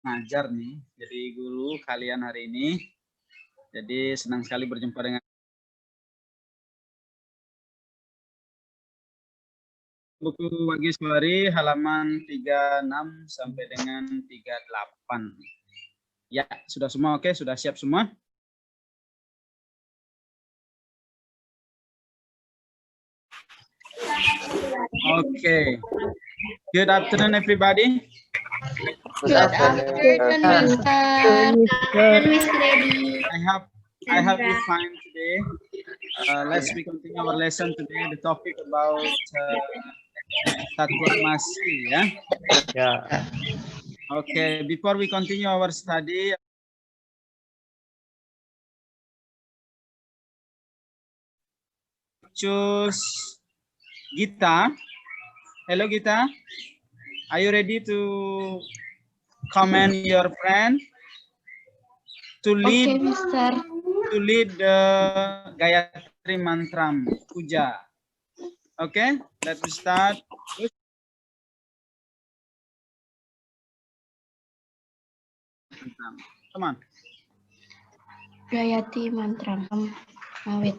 ngajar nih, jadi guru kalian hari ini. Jadi senang sekali berjumpa dengan buku Wagiswari halaman 36 sampai dengan 38. Ya, sudah semua oke? Sudah siap semua? Okay. Good afternoon, everybody. Good afternoon, Mr. Reddy. I hope you find today. Let's we continue our lesson today. The topic about Tatwa Masi, ya. Yeah. Okay. Before we continue our study, choose Gita. Hello, Gita. Are you ready to comment your friend to lead? Okay, Mister. To lead the Gayatri Mantram Puja. Okay, let's start. Come on. Gayatri Mantram. Wait.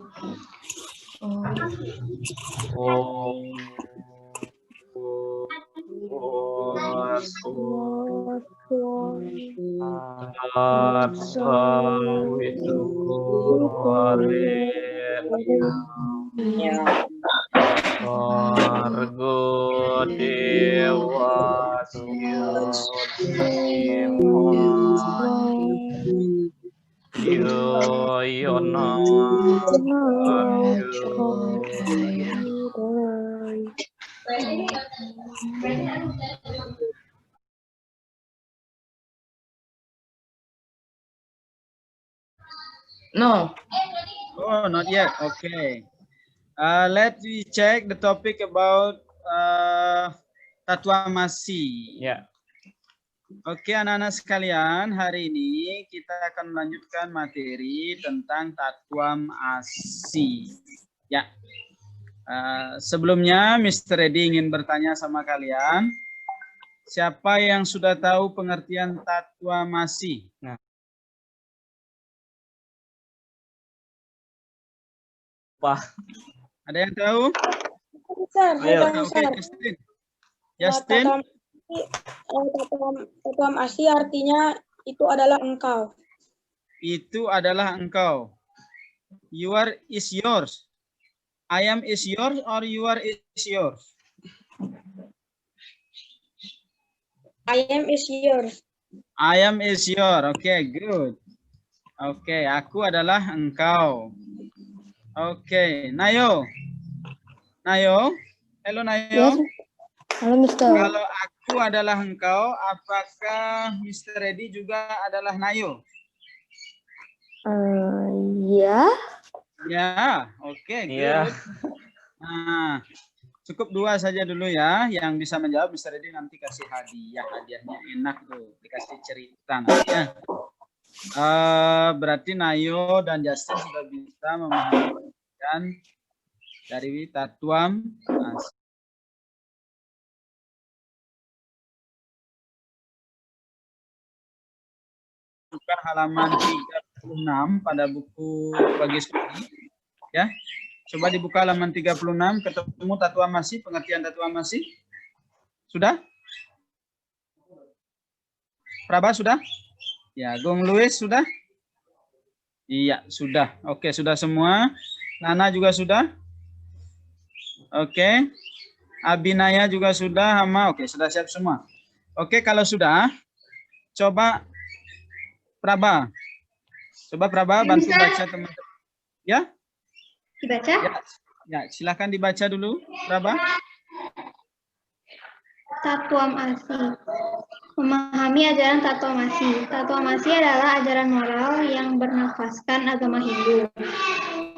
No. Oh, not yet. Okay. Let's check the topic about Tatwa Masi. Ya. Oke, anak-anak sekalian, hari ini kita akan melanjutkan materi tentang Tatwa Masi. Ya. Sebelumnya, Mr. Reddy ingin bertanya sama kalian, siapa yang sudah tahu pengertian Tatwa Masi? Nah. Ada yang tahu? Oke, Justin. Justin? Tatwa Masi artinya itu adalah engkau. Itu adalah engkau. Your is yours. I am is yours or you are is yours? I am is yours. I am is your. Okay, good. Okay, aku adalah engkau. Okay, Nayo. Nayo. Hello, Nayo. Yes. Halo, Mister. Kalau aku adalah engkau, apakah Mr. Reddy juga adalah Nayo? Ya. Ya, oke, good. Nah, cukup 2 saja dulu ya. Yang bisa menjawab Mr. Reddy nanti kasih hadiah. Hadiahnya enak tuh, dikasih cerita nantinya. Berarti Nayo dan Justin sudah bisa memahami dari Tatwa Masi. Bukan halaman 36 pada buku Wagiswari. Ya. Coba dibuka halaman 36, ketemu Tatwa Masi, pengertian Tatwa Masi. Sudah? Praba sudah? Ya, Gong Luis sudah? Iya, sudah. Oke, sudah semua. Nana juga sudah? Oke. Abinaya juga sudah, Hama. Oke, sudah siap semua. Oke, kalau sudah, coba Praba. Coba Praba bantu baca teman-teman. Ya? Dibaca? Ya, silakan dibaca dulu, Praba. Tatwa Masi. Memahami ajaran Tatwa Masi. Tatwa Masi adalah ajaran moral yang bernafaskan agama Hindu.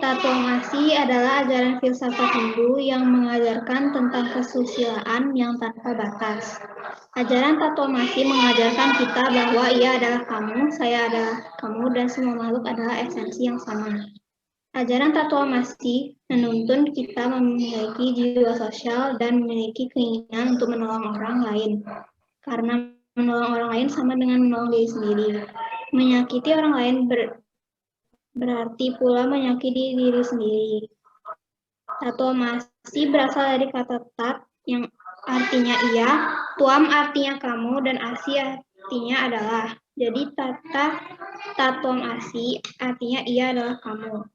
Tatwa Masi adalah ajaran filsafat Hindu yang mengajarkan tentang kesusilaan yang tanpa batas. Ajaran Tatwa Masi mengajarkan kita bahwa ia adalah kamu, saya adalah kamu, dan semua makhluk adalah esensi yang sama. Ajaran Tatwa Masi menuntun kita memiliki jiwa sosial dan memiliki keinginan untuk menolong orang lain. Karena menolong orang lain sama dengan menolong diri sendiri. Menyakiti orang lain berarti pula menyakiti diri sendiri. Tatomasi berasal dari kata tat yang artinya iya, tuam artinya kamu, dan asi artinya adalah. Jadi tatom asi artinya ia adalah kamu.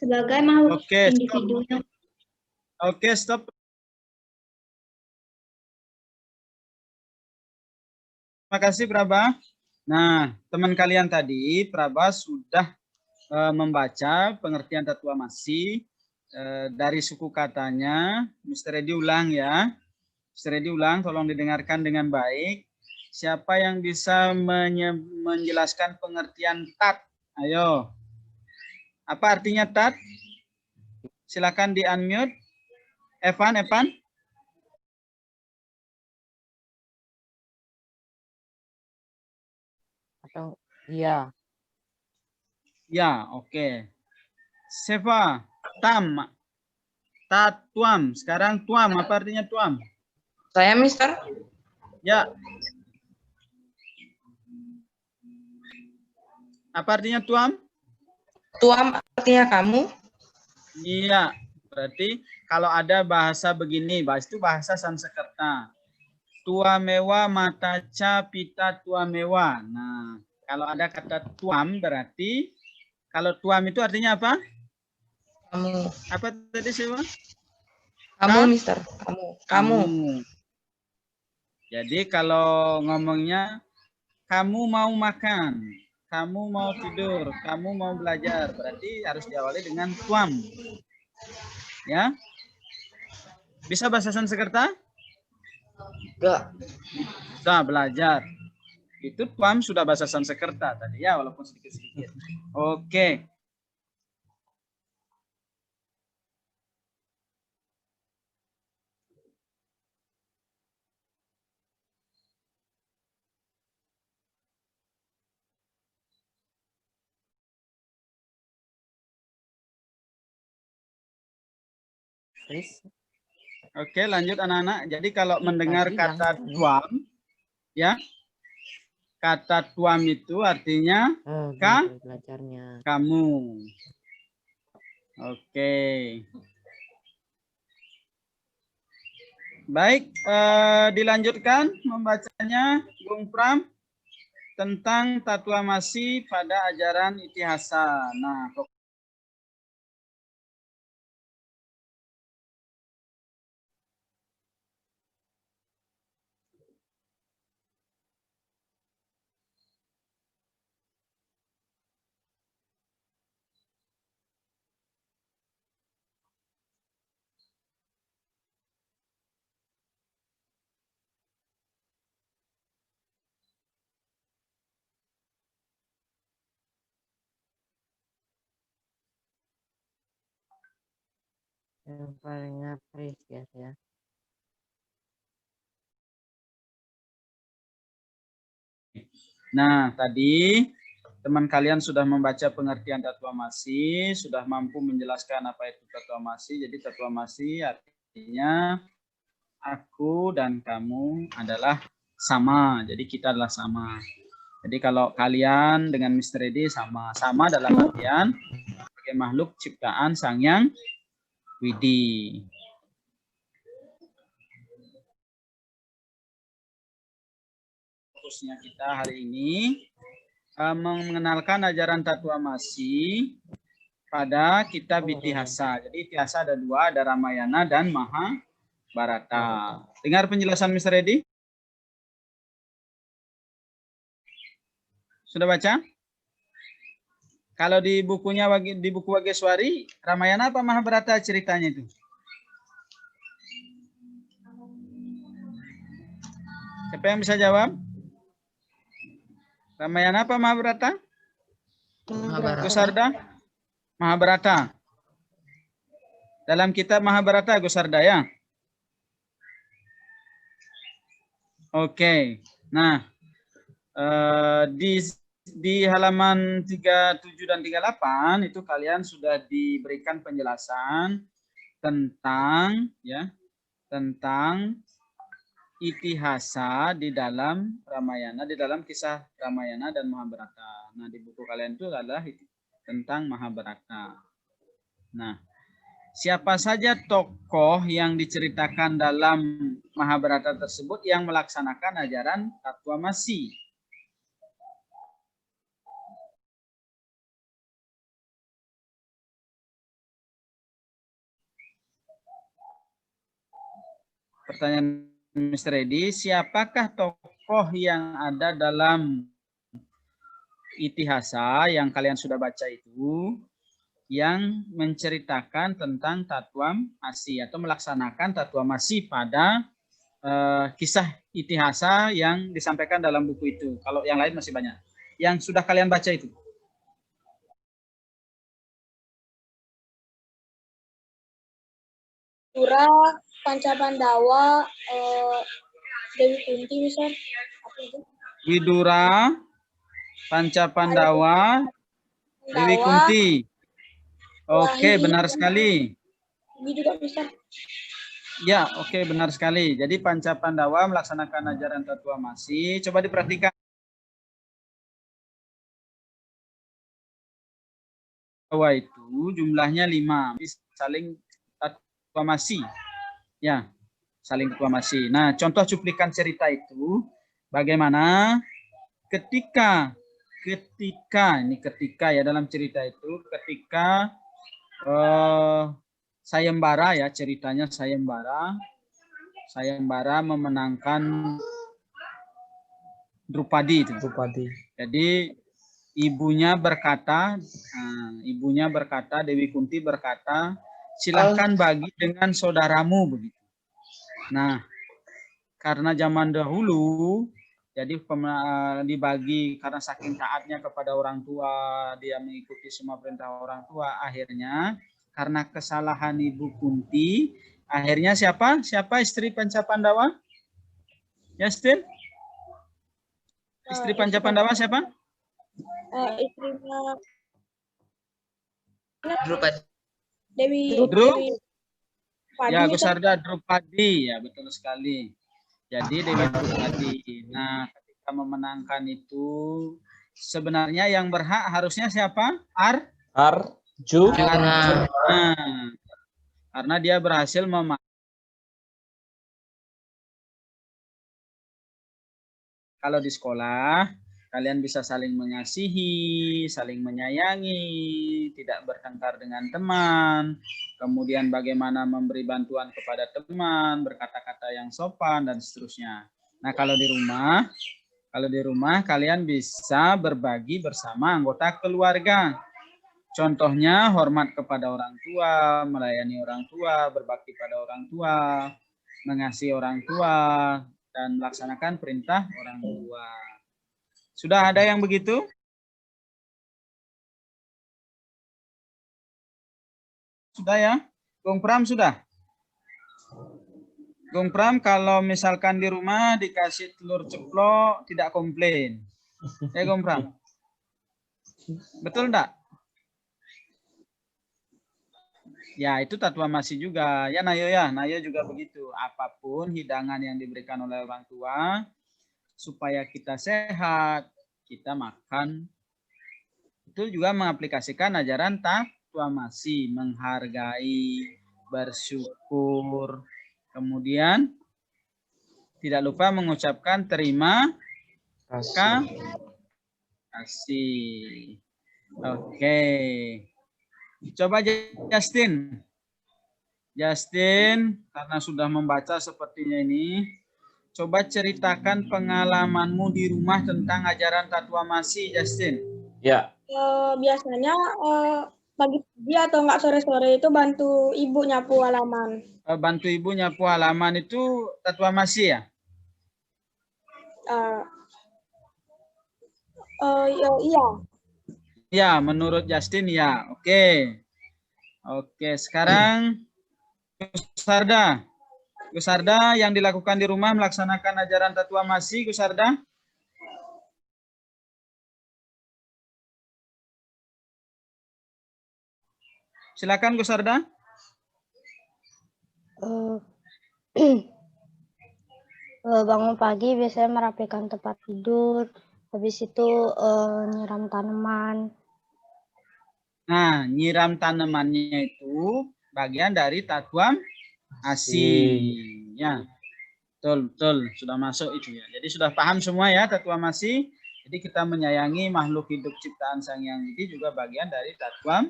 Sebagai makhluk individu yang Oke, stop. Terima kasih, Praba. Nah, teman kalian tadi, Praba sudah membaca pengertian tatomasi dari suku katanya. Mr. Edi ulang ya. Mr. Edi ulang, tolong didengarkan dengan baik. Siapa yang bisa menjelaskan pengertian tat? Ayo. Apa artinya tat? Silakan di-unmute. Evan. Atau iya. Ya, oke. Seva, tam, tuam. Sekarang tuam, apa artinya tuam? Saya, Mister. Ya. Apa artinya tuam? Tuam artinya kamu. Iya, berarti kalau ada bahasa begini, itu bahasa Sanskerta. Tua mewa mataca pita tua mewa. Nah, kalau ada kata tuam berarti, kalau tuam itu artinya apa? Kamu. Apa tadi sih, Bang? Kamu, Mister. Kamu. Jadi kalau ngomongnya, kamu mau makan, kamu mau tidur, kamu mau belajar, berarti harus diawali dengan tuam. Ya. Bisa bahasa Sanskerta? Enggak. Sudah belajar. Itu tuam sudah bahasa Sanskerta tadi ya, walaupun sedikit-sedikit. Oke. Oke, lanjut anak-anak. Jadi kalau mendengar kata tuam, ya, kata tuam itu artinya kamu. Oke. Baik, dilanjutkan membacanya, Bung Pram, tentang tatomasi pada ajaran Itihasa. Nah, yang paling appreciate ya. Nah, tadi teman kalian sudah membaca pengertian tatomasi, sudah mampu menjelaskan apa itu tatomasi. Jadi tatomasi artinya aku dan kamu adalah sama. Jadi kita adalah sama. Jadi kalau kalian dengan Mr. Edi sama-sama dalam artian sebagai makhluk ciptaan Sang Yang Widi. Fokusnya kita hari ini mengenalkan ajaran tatomasi pada kitab Itihasa. Jadi Itihasa ada dua, ada Ramayana dan Mahabharata. Dengar penjelasan Mr. Edi? Sudah baca? Kalau di bukunya, di buku Wageswari, Ramayana apa Mahabharata ceritanya itu? Siapa yang bisa jawab? Ramayana apa Mahabharata? Gusarda? Mahabharata. Dalam kitab Mahabharata, Gusarda ya? Oke. Nah, di halaman 37 dan 38 itu kalian sudah diberikan penjelasan tentang ya, tentang itihasa di dalam Ramayana, di dalam kisah Ramayana dan Mahabharata. Nah, di buku kalian itu adalah tentang Mahabharata. Nah, siapa saja tokoh yang diceritakan dalam Mahabharata tersebut yang melaksanakan ajaran Tatwamasi? Pertanyaan Mr. Edi, siapakah tokoh yang ada dalam itihasa yang kalian sudah baca itu yang menceritakan tentang Tatwamasi atau melaksanakan Tatwamasi pada kisah itihasa yang disampaikan dalam buku itu? Kalau yang lain masih banyak. Yang sudah kalian baca itu. Widura, Pancapandawa, Dewi Kunti bisa. Apa itu? Widura, Pancapandawa, Dewi Kunti. Oke, benar sekali. Ini juga bisa. Ya, oke, benar sekali. Jadi Pancapandawa melaksanakan ajaran Tatwamasi. Coba diperhatikan. Pancapandawa itu jumlahnya 5. Saling Tatwamasi. Ya, saling Tatwamasi. Nah, contoh cuplikan cerita itu bagaimana ketika ya dalam cerita itu ketika sayembara ya, ceritanya sayembara memenangkan Drupadi itu. Jadi ibunya berkata, Dewi Kunti berkata, silahkan bagi dengan saudaramu begitu. Nah, karena zaman dahulu jadi dibagi karena saking taatnya kepada orang tua, dia mengikuti semua perintah orang tua. Akhirnya karena kesalahan Ibu Kunti, akhirnya siapa istri Pancapandawa? Justin? Istri Pancapandawa siapa? Istrinya Drupadi. Dewi. Ya, Gusarda Drupadi, ya betul sekali. Jadi Dewi Drupadi. Nah, ketika memenangkan itu sebenarnya yang berhak harusnya siapa? Arjuna. Karena dia berhasil kalau di sekolah kalian bisa saling mengasihi, saling menyayangi, tidak bertengkar dengan teman, kemudian bagaimana memberi bantuan kepada teman, berkata-kata yang sopan dan seterusnya. Nah, kalau di rumah kalian bisa berbagi bersama anggota keluarga. Contohnya hormat kepada orang tua, melayani orang tua, berbakti pada orang tua, mengasihi orang tua, dan melaksanakan perintah orang tua. Sudah ada yang begitu? Sudah ya? Gong Pram sudah? Gong Pram kalau misalkan di rumah dikasih telur ceplok tidak komplain. Ya Gong Pram? Betul enggak? Ya itu Tatwamasi juga. Ya Nayo juga begitu. Apapun hidangan yang diberikan oleh orang tua, supaya kita sehat, kita makan. Itu juga mengaplikasikan ajaran Tatwamasi, menghargai, bersyukur, kemudian tidak lupa mengucapkan terima kasih. Oke. Coba Justin, karena sudah membaca sepertinya ini, coba ceritakan pengalamanmu di rumah tentang ajaran Tatwamasi, Justin. Ya. Biasanya pagi-pagi atau enggak sore-sore itu bantu ibu nyapu halaman. Bantu ibu nyapu halaman itu Tatwamasi ya? Iya. Ya, menurut Justin ya. Oke. Sekarang Gusarda yang dilakukan di rumah melaksanakan ajaran Tatwamasi, Gusarda? Silakan Gusarda. Bangun pagi biasanya merapikan tempat tidur, habis itu nyiram tanaman. Nah, nyiram tanamannya itu bagian dari tatuam asi. Ya, betul, betul. Sudah masuk itu ya. Jadi sudah paham semua ya tatuam asi. Jadi kita menyayangi makhluk hidup ciptaan Sang Hyang Widi juga bagian dari tatuam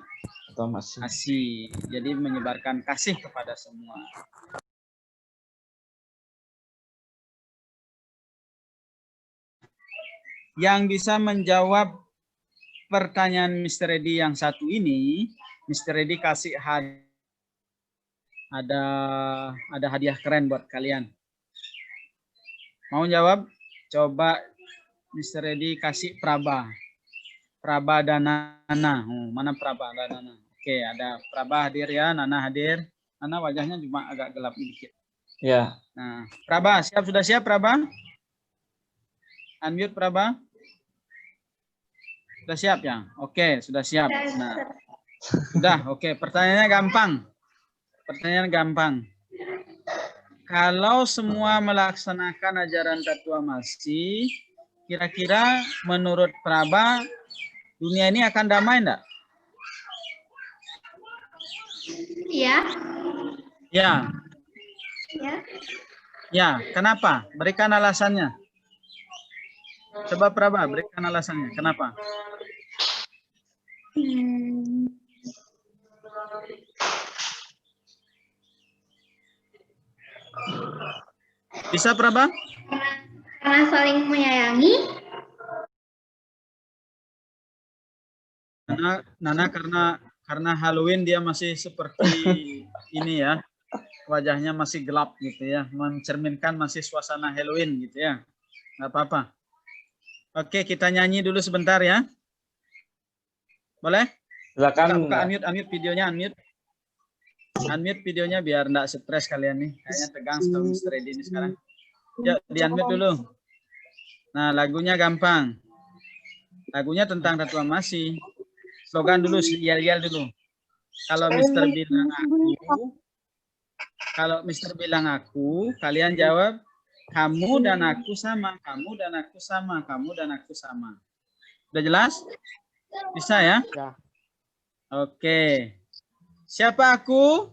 asi. Jadi menyebarkan kasih kepada semua. Yang bisa menjawab pertanyaan Mr. Edi yang satu ini, Mr. Edi kasih ada hadiah keren buat kalian. Mau jawab? Coba Mr. Edi kasih Praba. Praba dan Nana. Mana Praba dan Nana? Oke, ada Praba hadir ya, Nana hadir. Nana wajahnya cuma agak gelap sedikit. Ya. Nah, Praba, sudah siap Praba? Unmute Praba. Sudah siap ya? Oke, sudah siap. Nah, sudah, oke. Pertanyaannya gampang. Pertanyaan gampang. Kalau semua melaksanakan ajaran Tatuam Asi, kira-kira menurut Praba, dunia ini akan damai enggak? Iya. Ya. Ya. Ya, kenapa? Berikan alasannya. Coba Praba, berikan alasannya. Kenapa? Bisa Praba? Karena saling menyayangi. Nana karena Halloween dia masih seperti ini ya. Wajahnya masih gelap gitu ya. Mencerminkan masih suasana Halloween gitu ya. Nggak apa-apa. Oke, kita nyanyi dulu sebentar ya. Boleh? Silakan. Buka unmute videonya, unmute. Unmute videonya biar enggak stres kalian nih. Kayaknya tegang sama Mr. Edi ini sekarang. Yuk, di-unmute dulu. Nah, lagunya gampang. Lagunya tentang Tatuam Asi. Slogan dulu, yel-yel dulu. Kalau Mr. bilang aku, kalian jawab kamu dan aku sama, kamu dan aku sama, kamu dan aku sama. Udah jelas? Bisa ya? Ya. Oke. Siapa aku?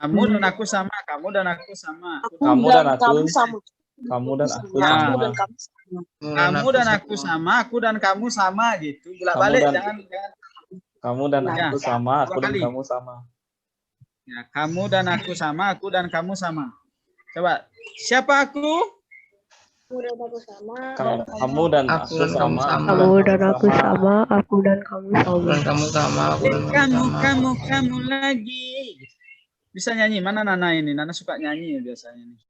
Kamu dan aku sama. Kamu dan aku sama, kamu dan aku sama. Kamu dan aku Ya. sama. Kamu dan aku sama, aku dan kamu sama gitu. Bolak-balik jangan. Kamu dan Ya. aku sama, aku dan kali. kamu sama. Ya, kamu dan aku sama, aku dan kamu sama. Coba, siapa aku? Kamu dan aku sama. Kamu dan aku sama, aku dan kamu sama. Kamu lagi. Bisa nyanyi? Mana Nana ini? Nana suka nyanyi ya biasanya nih.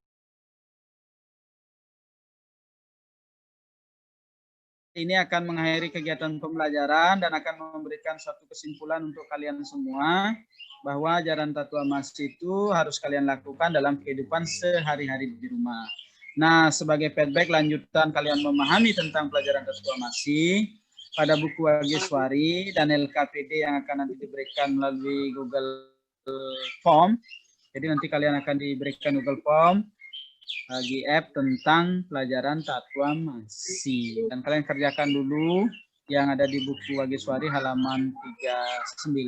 Ini akan mengakhiri kegiatan pembelajaran dan akan memberikan suatu kesimpulan untuk kalian semua bahwa ajaran Tatuam Asi itu harus kalian lakukan dalam kehidupan sehari-hari di rumah. Nah, sebagai feedback lanjutan kalian memahami tentang pelajaran Tatuam Asi pada buku Wagiswari dan LKPD yang akan nanti diberikan melalui Google Form. Jadi nanti kalian akan diberikan Google Form bagi app tentang pelajaran Tatuam Asi. Dan kalian kerjakan dulu yang ada di buku Wagiswari halaman 39.